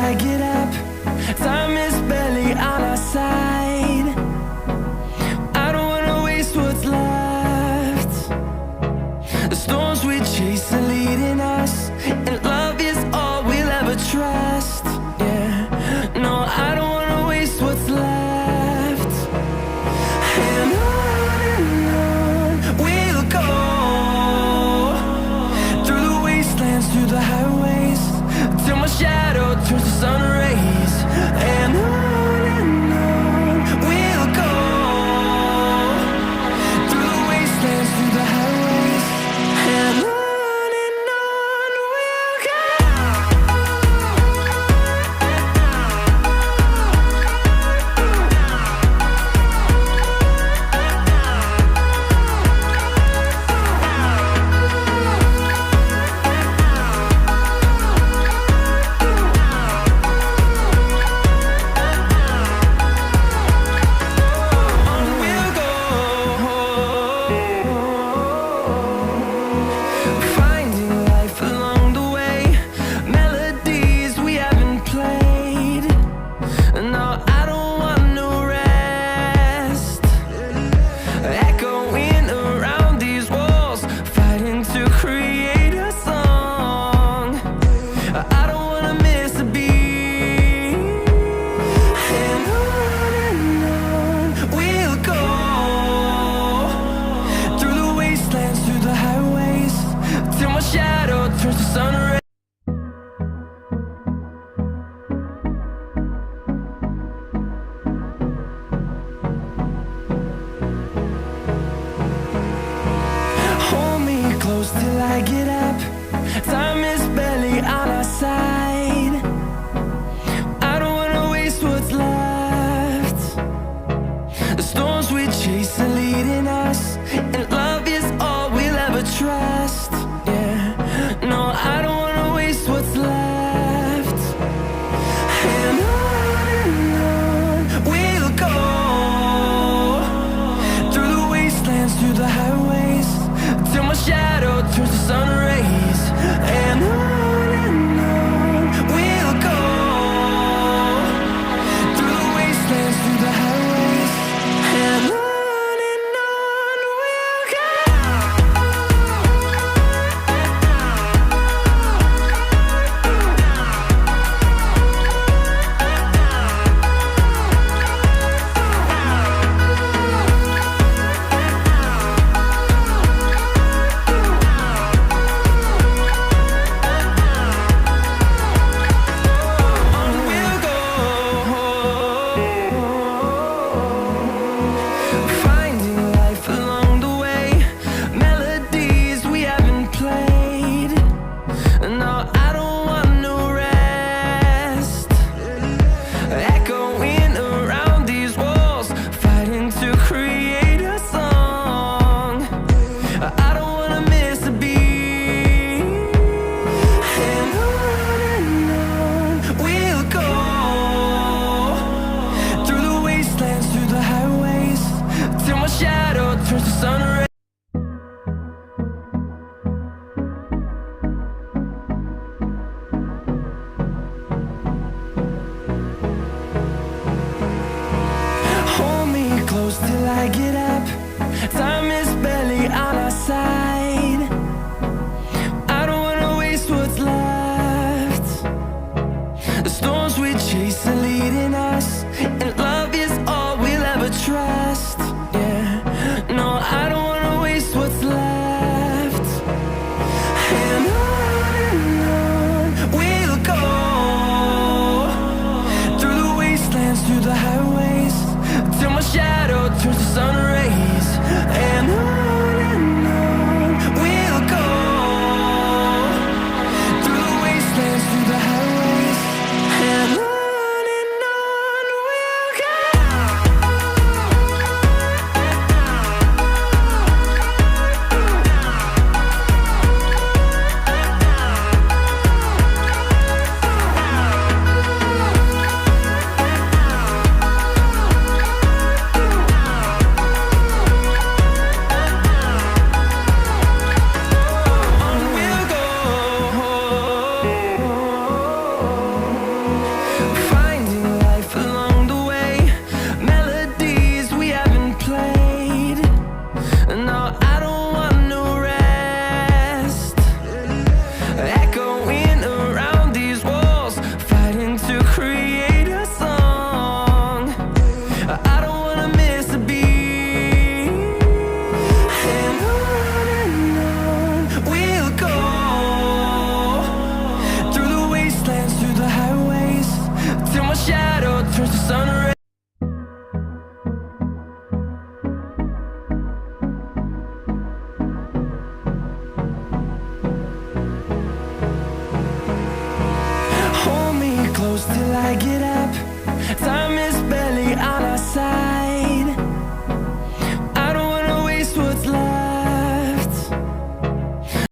I get up. Time is barely on our side. I don't wanna waste what's left. The storms we chase are leading us, and love is all we'll ever trust. Yeah, no, I don't wanna waste what's left. And on we'll go, through the wastelands, through the highways, till my shadow turns to sun rays. And on we'll go, through the wastelands, through the highways, and on we'll go. Finding life along the way, melodies we haven't played. No, I don't want no rest. Echoing around these walls, fighting to create a song. I don't wanna miss a beat. And on we'll go, through the wastelands, through the highways, till my shadow turns to sun rays. Hold me close till I get up. Time is barely on our side. I don't wanna waste what's left. The storms we chase are leading us, and love is all we'll ever trust. Yeah, no, I don't wanna waste what's left. And on we'll go, through the wastelands, through the highways, till my shadow turns to sun rays. And on we'll go, through the wastelands, through the highways, and on we'll go. Finding life along the way, melodies we haven't played. No, I don't want no rest. Echoing around these walls, fighting to create a song. I don't wanna miss a beat. And on we'll go, through the wastelands, through the highways, till my shadow turns to sun rays. Hold me close till I get up. Time is barely on our side. I don't wanna waste what's left. The storms we chase are leading us, and love is all we'll ever trust. Yeah, no, I don't wanna waste what's left. And on we'll go, through the wastelands, through the highways, till my shadow turns to sun rays. sun rays. Hold me close till I get up. Time is barely on our side.